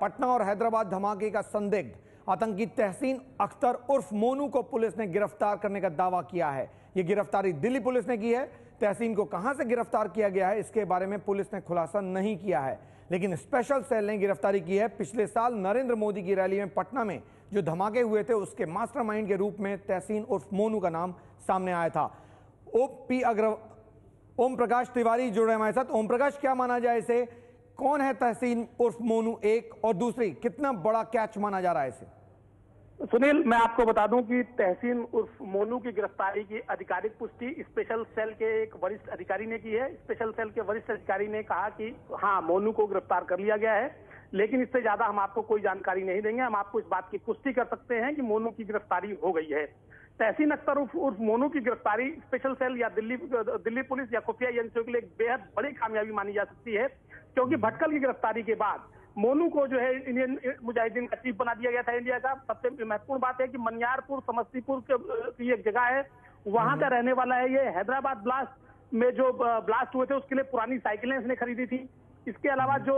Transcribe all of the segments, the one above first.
पटना और हैदराबाद धमाके का संदिग्ध आतंकी तहसीन अख्तर उर्फ मोनू को पुलिस ने गिरफ्तार करने का दावा किया है। यह गिरफ्तारी दिल्ली पुलिस ने की है। तहसीन को कहां से गिरफ्तार किया गया है, इसके बारे में पुलिस ने खुलासा नहीं किया है, लेकिन स्पेशल सेल ने गिरफ्तारी की है। पिछले साल नरेंद्र मोदी की रैली में पटना में जो धमाके हुए थे, उसके मास्टरमाइंड के रूप में तहसीन उर्फ मोनू का नाम सामने आया था। ओम प्रकाश तिवारी जुड़ रहे हैं हमारे साथ। ओम प्रकाश, क्या माना जाए इसे? कौन है तहसीन उर्फ मोनू, एक, और दूसरी कितना बड़ा कैच माना जा रहा है इसे? सुनील, मैं आपको बता दूं कि तहसीन उर्फ मोनू की गिरफ्तारी की आधिकारिक पुष्टि स्पेशल सेल के एक वरिष्ठ अधिकारी ने की है। स्पेशल सेल के वरिष्ठ अधिकारी ने कहा कि हाँ, मोनू को गिरफ्तार कर लिया गया है, लेकिन इससे ज्यादा हम आपको कोई जानकारी नहीं देंगे। हम आपको इस बात की पुष्टि कर सकते हैं कि मोनू की गिरफ्तारी हो गई है। तहसीन अख्तर उर्फ मोनू की गिरफ्तारी स्पेशल सेल या दिल्ली पुलिस या खुफिया एजेंसियों के लिए एक बेहद बड़ी कामयाबी मानी जा सकती है, क्योंकि भटकल की गिरफ्तारी के बाद मोनू को जो है इंडियन मुजाहिदीन का चीफ बना दिया गया था इंडिया का। सबसे महत्वपूर्ण बात है कि मनियारपुर समस्तीपुर की एक जगह है, वहां का रहने वाला है। ये हैदराबाद ब्लास्ट में जो ब्लास्ट हुए थे उसके लिए पुरानी साइकिलें इसने खरीदी थी। इसके अलावा जो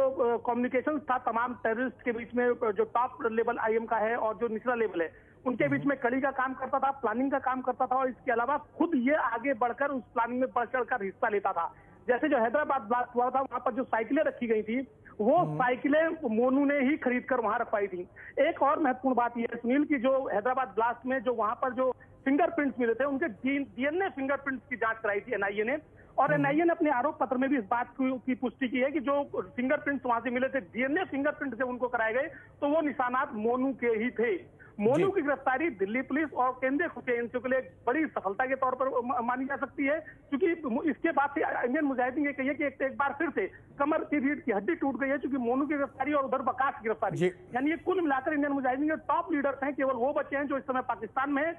कम्युनिकेशन था तमाम टेररिस्ट के बीच में, जो टॉप लेवल आईएम का है और जो निचला लेवल है, उनके बीच में कड़ी का काम करता था, प्लानिंग का काम करता था, और इसके अलावा खुद ये आगे बढ़कर उस प्लानिंग में बढ़ चढ़कर हिस्सा लेता था। जैसे जो हैदराबाद ब्लास्ट हुआ था, वहां पर जो साइकिलें रखी गई थी, वो साइकिलें मोनू ने ही खरीद कर वहां रखवाई थी। एक और महत्वपूर्ण बात यह है सुनील, की जो हैदराबाद ब्लास्ट में जो वहां पर जो फिंगरप्रिंट्स मिले थे, उनके डीएनए फिंगरप्रिंट्स की जांच कराई थी एनआईए ने, और एनआईए ने अपने आरोप पत्र में भी इस बात की पुष्टि की है कि जो फिंगरप्रिंट्स वहां से मिले थे, डीएनए फिंगरप्रिंट से उनको कराए गए, तो वो निशानात मोनू के ही थे। मोनू की गिरफ्तारी दिल्ली पुलिस और केंद्रीय खुफिया एजेंसियों के लिए एक बड़ी सफलता के तौर पर मानी जा सकती है, क्योंकि इसके बाद से इंडियन मुजाहिदीन ये कहिए कि एक बार फिर से कमर की रीढ़ की हड्डी टूट गई है, क्योंकि मोनू की गिरफ्तारी और उधर वकास की गिरफ्तारी, यानी ये कुल मिलाकर इंडियन मुजाहिदीन के टॉप लीडर्स हैं। केवल वो बचे हैं जो इस समय पाकिस्तान में है।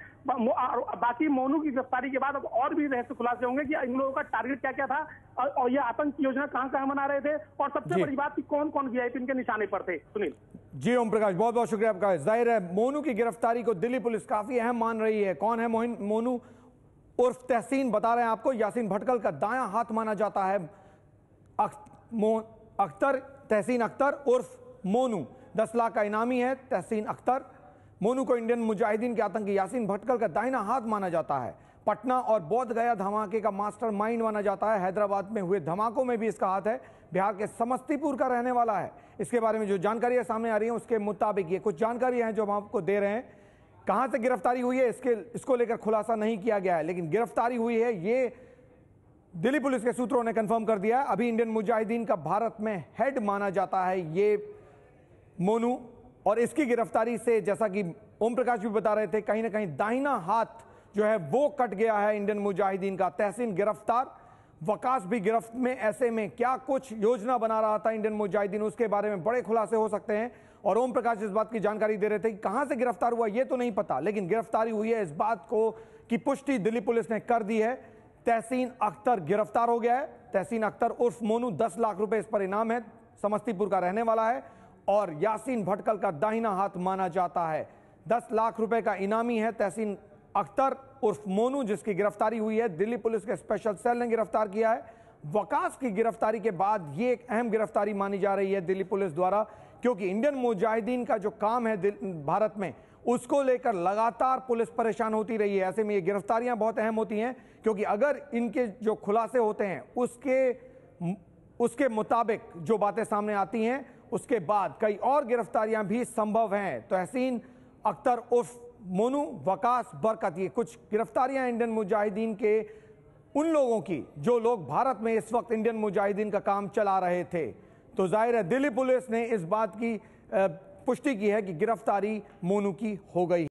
बाकी मोनू की गिरफ्तारी के बाद अब और भी रहस्य खुलासे होंगे कि इन लोगों का टारगेट क्या क्या था, और ये आतंक की योजना कहां कहां बना रहे थे, और सबसे बड़ी बात की कौन कौन वीआईपी इनके निशाने पर थे। सुनील जी, ओम प्रकाश, बहुत बहुत शुक्रिया आपका। जाहिर है मोनू की गिरफ्तारी को दिल्ली पुलिस काफी अहम मान रही है। कौन है मोनू उर्फ तहसीन? बता रहे हैं आपको, यासीन भटकल का दायां हाथ माना जाता है। अख्तर, तहसीन अख्तर उर्फ मोनू 10 लाख का इनामी है। तहसीन अख्तर मोनू को इंडियन मुजाहिदीन के आतंकी यासीन भटकल का दाहिना हाथ माना जाता है। पटना और बोध गया धमाके का मास्टरमाइंड माना जाता है। हैदराबाद में हुए धमाकों में भी इसका हाथ है। बिहार के समस्तीपुर का रहने वाला है। इसके बारे में जो जानकारियां सामने आ रही हैं, उसके मुताबिक ये कुछ जानकारियां हैं जो हम आपको दे रहे हैं। कहां से गिरफ्तारी हुई है इसको लेकर खुलासा नहीं किया गया है, लेकिन गिरफ्तारी हुई है, ये दिल्ली पुलिस के सूत्रों ने कंफर्म कर दिया है। अभी इंडियन मुजाहिदीन का भारत में हेड माना जाता है ये मोनू, और इसकी गिरफ्तारी से, जैसा कि ओम प्रकाश भी बता रहे थे, कहीं ना कहीं दाहिना हाथ जो है वो कट गया है इंडियन मुजाहिदीन का। तहसीन गिरफ्तार, वकास भी गिरफ्त में। ऐसे में क्या कुछ योजना बना रहा था इंडियन मुजाहिदीन, उसके बारे में बड़े खुलासे हो सकते हैं। और ओम प्रकाश इस बात की जानकारी दे रहे थे कि कहां से गिरफ्तार हुआ ये तो नहीं पता, लेकिन गिरफ्तारी हुई है, इस बात को की पुष्टि दिल्ली पुलिस ने कर दी है। तहसीन अख्तर गिरफ्तार हो गया है। तहसीन अख्तर उर्फ मोनू, 10 लाख रुपए इस पर इनाम है, समस्तीपुर का रहने वाला है, और यासीन भटकल का दाहिना हाथ माना जाता है। 10 लाख रुपए का इनामी है तहसीन अख्तर उर्फ मोनू, जिसकी गिरफ्तारी हुई है। दिल्ली पुलिस के स्पेशल सेल ने गिरफ्तार किया है। वकास की गिरफ्तारी के बाद ये एक अहम गिरफ्तारी मानी जा रही है दिल्ली पुलिस द्वारा, क्योंकि इंडियन मुजाहिदीन का जो काम है भारत में, उसको लेकर लगातार पुलिस परेशान होती रही है। ऐसे में ये गिरफ्तारियां बहुत अहम होती हैं, क्योंकि अगर इनके जो खुलासे होते हैं उसके मुताबिक जो बातें सामने आती हैं, उसके बाद कई और गिरफ्तारियां भी संभव हैं। तहसीन अख्तर उर्फ मोनू, वकास, बरकत, ये कुछ गिरफ्तारियां इंडियन मुजाहिदीन के उन लोगों की जो लोग भारत में इस वक्त इंडियन मुजाहिदीन का काम चला रहे थे। तो जाहिर है दिल्ली पुलिस ने इस बात की पुष्टि की है कि गिरफ्तारी मोनू की हो गई।